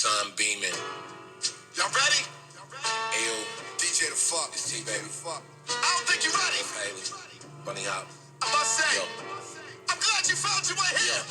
Sun beaming. Y'all ready? Ayo, DJ the fuck. it's T, baby. I don't think you're ready. Haley, Bunny Hop. I'm about to say, Yo. I'm glad you found your way here.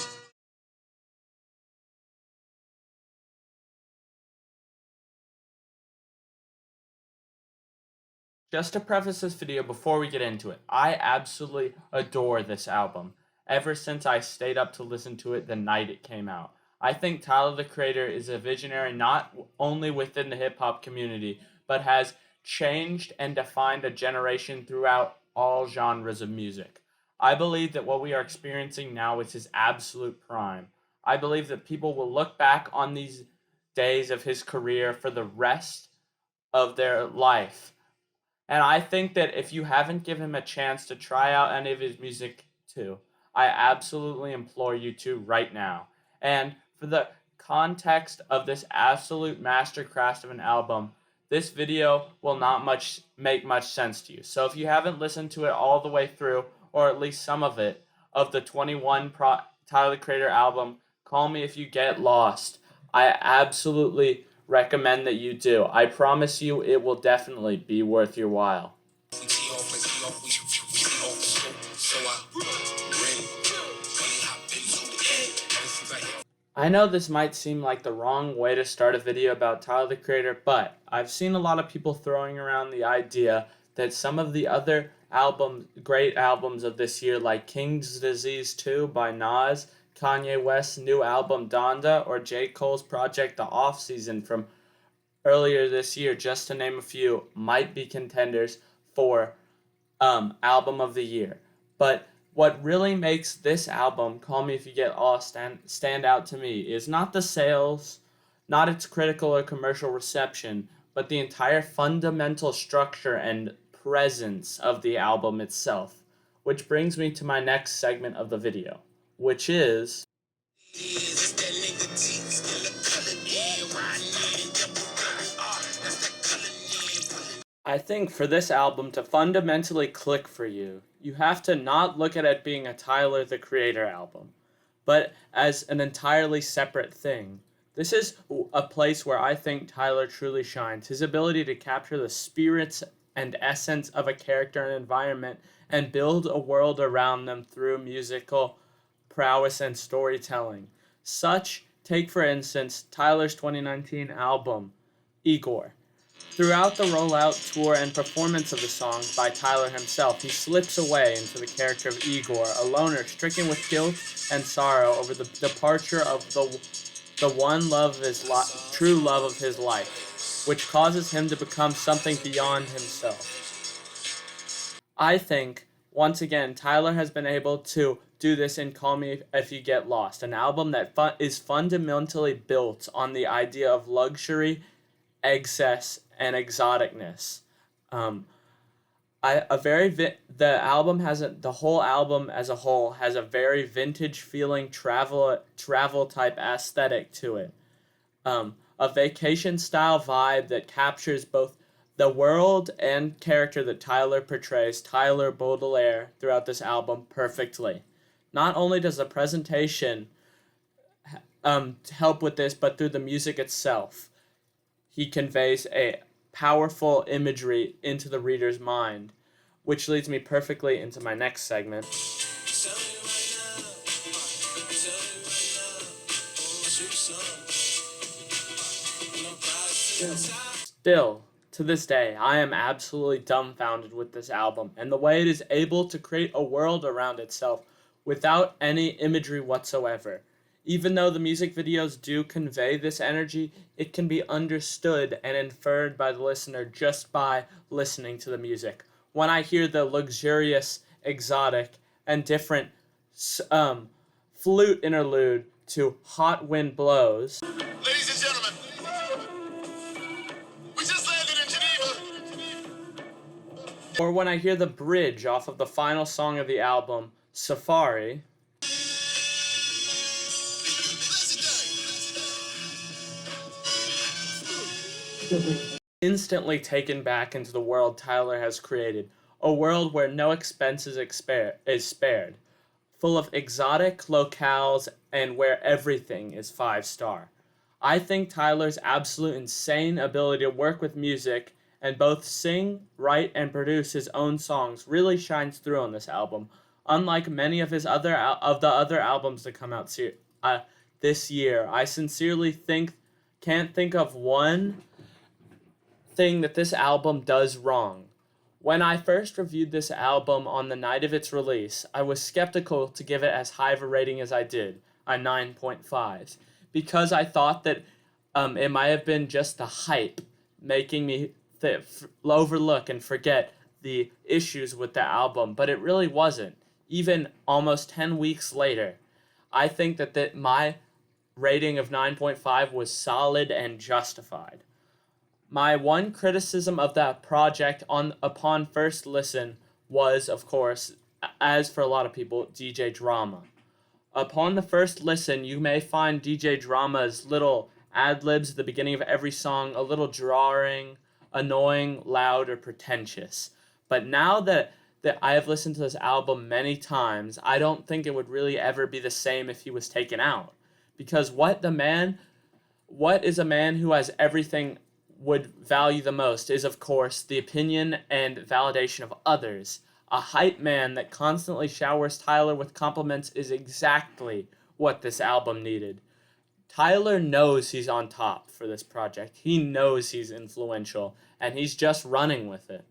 Yo. Just to preface this video before we get into it, I absolutely adore this album, ever since I stayed up to listen to it the night it came out. I think Tyler, the Creator, is a visionary not only within the hip-hop community, but has changed and defined a generation throughout all genres of music. I believe that what we are experiencing now is his absolute prime. I believe that people will look back on these days of his career for the rest of their life. And I think that if you haven't given him a chance to try out any of his music too, I absolutely implore you to right now. And for the context of this absolute masterclass of an album, this video will not make much sense to you. So if you haven't listened to it all the way through, or at least some of it, of the 21 Tyler, the Creator album, Call Me If You Get Lost, I absolutely recommend that you do. I promise you it will definitely be worth your while. I know this might seem like the wrong way to start a video about Tyler, the Creator, but I've seen a lot of people throwing around the idea that some of the other great albums of this year, like King's Disease 2 by Nas, Kanye West's new album Donda, or J. Cole's project The Off-Season from earlier this year, just to name a few, might be contenders for album of the year. But what really makes this album, Call Me If You Get Lost, stand out to me is not the sales, not its critical or commercial reception, but the entire fundamental structure and presence of the album itself. Which brings me to my next segment of the video, which is I think for this album to fundamentally click for you, you have to not look at it being a Tyler, the Creator album, but as an entirely separate thing. This is a place where I think Tyler truly shines. His ability to capture the spirits and essence of a character and environment and build a world around them through musical prowess and storytelling. Take for instance, Tyler's 2019 album, Igor. Throughout the rollout, tour, and performance of the song by Tyler himself, he slips away into the character of Igor, a loner stricken with guilt and sorrow over the departure of the one love of his true love of his life, which causes him to become something beyond himself. I think, once again, Tyler has been able to do this in Call Me If You Get Lost, an album that is fundamentally built on the idea of luxury, excess, and exoticness. The whole album as a whole has a very vintage feeling travel type aesthetic to it. A vacation style vibe that captures both the world and character that Tyler portrays, Tyler Baudelaire, throughout this album perfectly. Not only does the presentation help with this, but through the music itself, he conveys a powerful imagery into the reader's mind, which leads me perfectly into my next segment. Still, to this day, I am absolutely dumbfounded with this album and the way it is able to create a world around itself without any imagery whatsoever. Even though the music videos do convey this energy, it can be understood and inferred by the listener just by listening to the music. When I hear the luxurious, exotic, and different flute interlude to Hot Wind Blows, Ladies and gentlemen, we just landed in Geneva. or when I hear the bridge off of the final song of the album, Safari, instantly taken back into the world Tyler has created, a world where no expense is spared, full of exotic locales and where everything is 5-star. I think Tyler's absolute insane ability to work with music and both sing, write, and produce his own songs really shines through on this album. Unlike many of the other albums that come out this year, I sincerely can't think of one thing that this album does wrong. When I first reviewed this album on the night of its release, I was skeptical to give it as high of a rating as I did, a 9.5, because I thought that it might have been just the hype making me overlook and forget the issues with the album, but it really wasn't. Even almost 10 weeks later, I think that my rating of 9.5 was solid and justified. My one criticism of that project upon first listen was, of course, as for a lot of people, DJ Drama. Upon the first listen, you may find DJ Drama's little ad-libs at the beginning of every song a little jarring, annoying, loud, or pretentious. But now that I have listened to this album many times, I don't think it would really ever be the same if he was taken out. Because what is a man who has everything would value the most is, of course, the opinion and validation of others. A hype man that constantly showers Tyler with compliments is exactly what this album needed. Tyler knows he's on top for this project. He knows he's influential, and he's just running with it.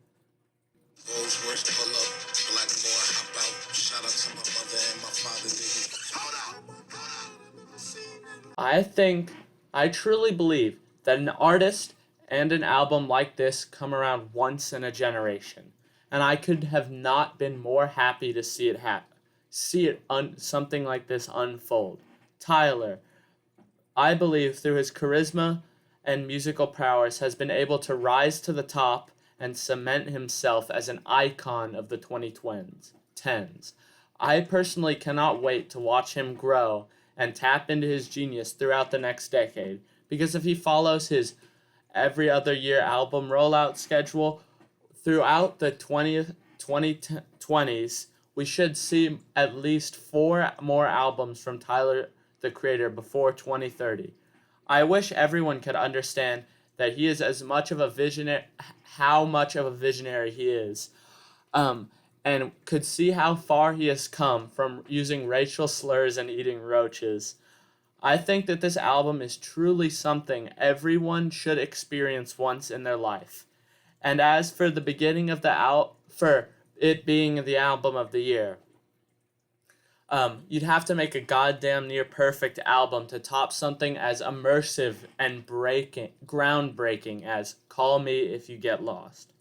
Those words pull up. Black boy, hop out. Shout out to my mother and my father. I truly believe that an artist and an album like this come around once in a generation, and I could have not been more happy to see it happen, something like this unfold. Tyler, I believe through his charisma and musical prowess, has been able to rise to the top and cement himself as an icon of the 2010s. I personally cannot wait to watch him grow and tap into his genius throughout the next decade, because if he follows his every other year album rollout schedule throughout the 2020s, we should see at least 4 more albums from Tyler the Creator before 2030. I wish everyone could understand that he is how much of a visionary he is, and could see how far he has come from using racial slurs and eating roaches. I think that this album is truly something everyone should experience once in their life. And as for the beginning of for it being the album of the year, you'd have to make a goddamn near perfect album to top something as immersive and groundbreaking as Call Me If You Get Lost.